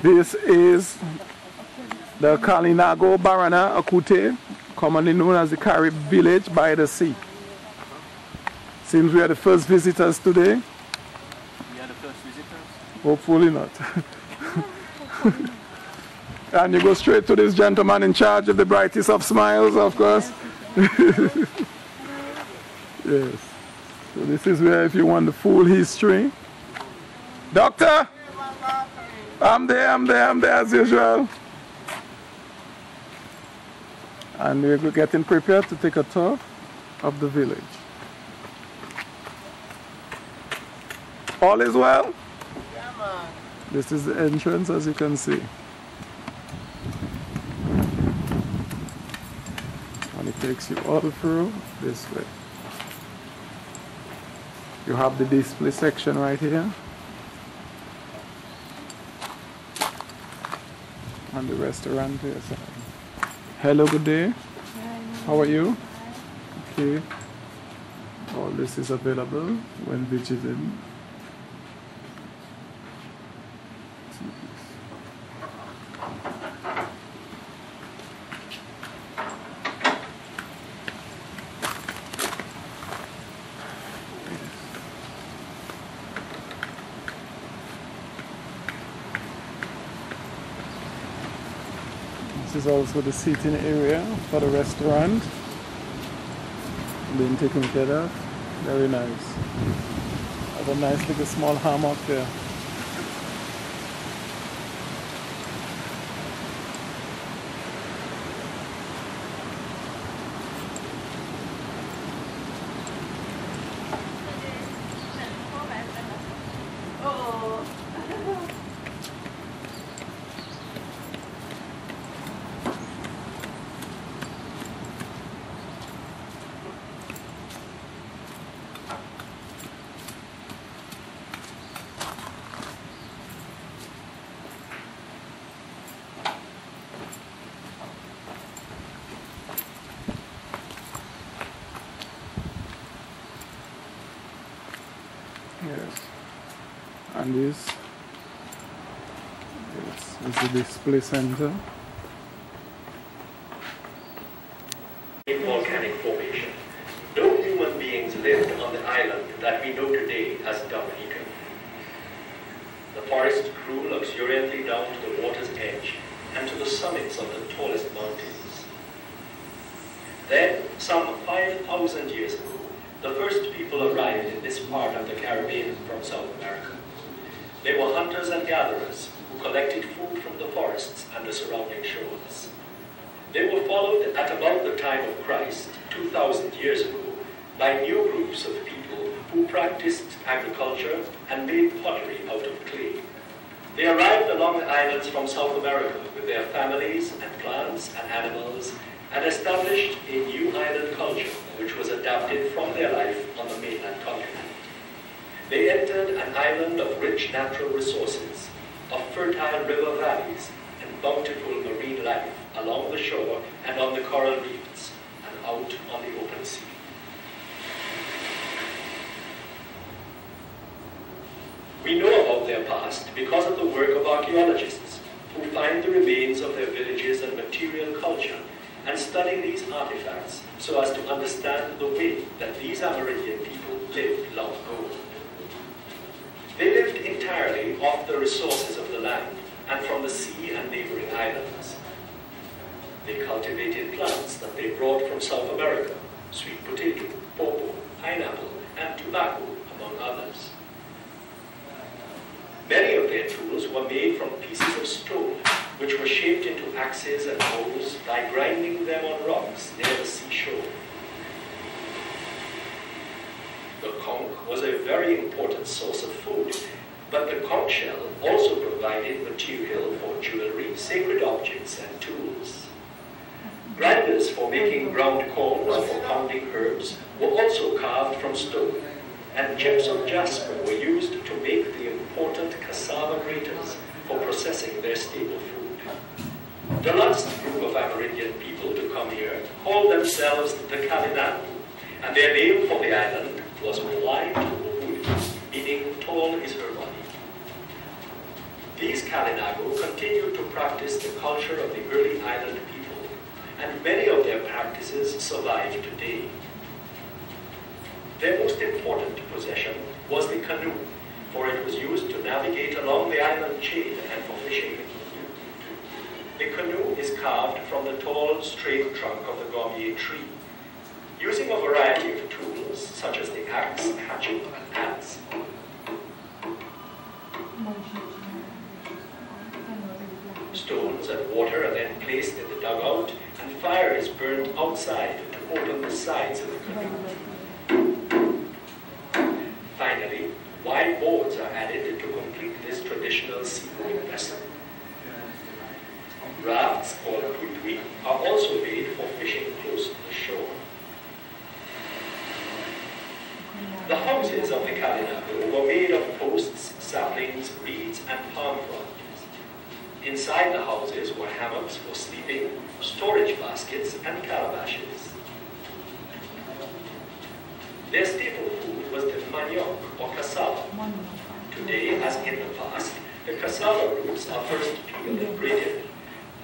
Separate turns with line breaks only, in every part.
This is the Kalinago Barana Akute, commonly known as the Carib village by the sea. Seems we are the first visitors today.
We are the first visitors?
Hopefully not. And you go straight to this gentleman in charge of the brightest of smiles, of course. Yes. So this is where, if you want the full history. Doctor! I'm there as usual. And we're getting prepared to take a tour of the village. All is well?
Yeah, man.
This is the entrance, as you can see. And it takes you all through this way. You have the display section right here. And the restaurant here. So. Hello, good day. How are you? Okay. All this is available when visiting. This is also the seating area for the restaurant. Being taken care of. Very nice. Have a nice little small hammock there. Yes, and this is the display center.
Volcanic formation. No human beings lived on the island that we know today as Dumfleeten. The forest grew luxuriantly down to the water's edge and to the summits of the tallest mountains. Then, some 5,000 years ago, the first people arrived in this part of the Caribbean from South America. They were hunters and gatherers who collected food from the forests and the surrounding shores. They were followed at about the time of Christ, 2,000 years ago, by new groups of people who practiced agriculture and made pottery out of clay. They arrived along the islands from South America with their families and plants and animals and established a new island culture which was adapted from their life on the mainland continent. They entered an island of rich natural resources, of fertile river valleys, and bountiful marine life along the shore and on the coral reefs, and out on the open sea. We know about their past because of the work of archaeologists who find the remains of their villages and material culture and study these artifacts so as to understand the way that these Amerindian people lived long ago. They lived entirely off the resources of the land and from the sea and neighboring islands. They cultivated plants that they brought from South America, sweet potato, pawpaw, pineapple, and tobacco, among others. Many of their tools were made from pieces of stone, which were shaped into axes and hoes by grinding them on rocks near the seashore. The conch was a very important source of food, but the conch shell also provided material for jewelry, sacred objects, and tools. Grinders for making ground corn or for pounding herbs were also carved from stone, and chips of jasper were used to make the important cassava graters for processing their staple food. The last group of Amerindian people to come here called themselves the Kalinago, and their name for the island was Wai, meaning tall is her body. These Kalinago continued to practice the culture of the early island people, and many of their practices survive today. Their most important possession was the canoe, for it was used to navigate along the island chain and for fishing. The canoe is carved from the tall, straight trunk of the gourmet tree, using a variety of tools such as the axe, hatchet, and adze. Stones and water are then placed in the dugout, and fire is burned outside to open the sides of the canoe. Finally, wide boards are added to complete this traditional seagoing vessel. Rafts called tuitui are also made for fishing close to the shore. The houses of the Kalinago were made of posts, saplings, reeds, and palm fronds. Inside the houses were hammocks for sleeping, storage baskets, and calabashes. Their staple food was the manioc or cassava. Today, as in the past, the cassava roots are first peeled and grated.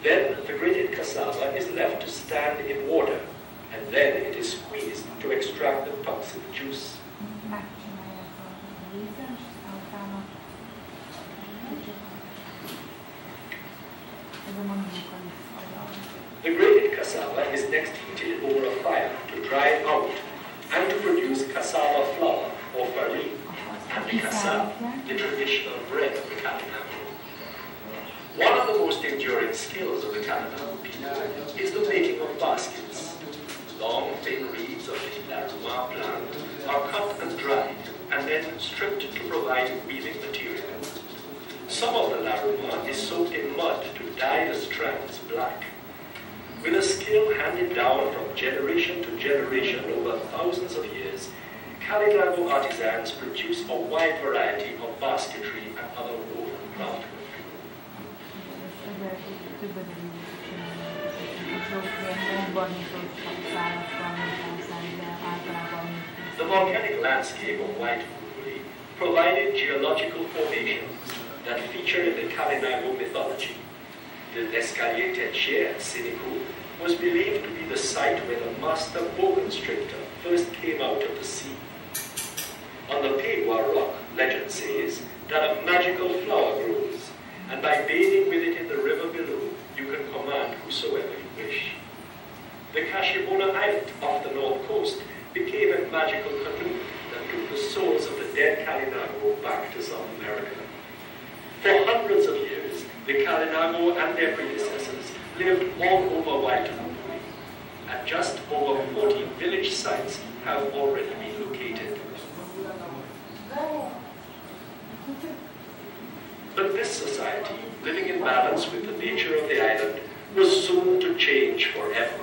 Then the grated cassava is left to stand in water, and then it is squeezed to extract the toxic juice. The grated cassava is next heated over a fire to dry it out and to produce cassava flour or farine, and the cassava, the traditional bread of the Kalinago. One of the most enduring skills of the Kalinago people is the making of baskets. Long, thin reeds of the laruma plant are cut and dried and then stripped to provide weaving material. Some of the laruma is soaked in mud to dye the strands black. With a skill handed down from generation to generation over thousands of years, Kalinago artisans produce a wide variety of basketry and other woven craftwork. The volcanic landscape of White Fukui provided geological formations that feature in the Kalinago mythology. The Escalier Teche at Siniku was believed to be the site where the master boa constrictor first came out of the sea. On the Pegua rock, legend says that a magical flower grows, and by bathing with it in the river below, you can command whosoever you wish. The Kashibona Island off the north coast became a magical canoe that took the souls of the dead Kalinago back to South America. For hundreds of years, the Kalinago and their predecessors lived all over White Fukui, and just over 40 village sites have already been located. But this society, living in balance with the nature of the island, was soon to change forever.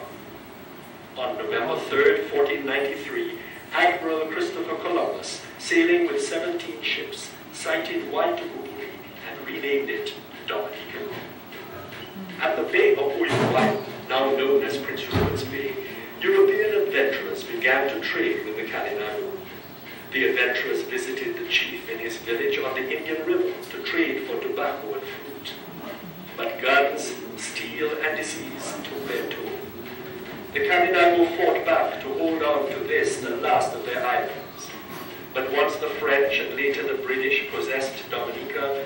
On November 3rd, 1493, Admiral Christopher Columbus, sailing with 17 ships, sighted White Fukui and renamed it Dominica. At the Bay of Uyuwai, now known as Prince Rupert's Bay, European adventurers began to trade with the Kalinago. The adventurers visited the chief in his village on the Indian River to trade for tobacco and fruit. But guns, steel, and disease took their toll. The Kalinago fought back to hold on to this, the last of their islands. But once the French and later the British possessed Dominica,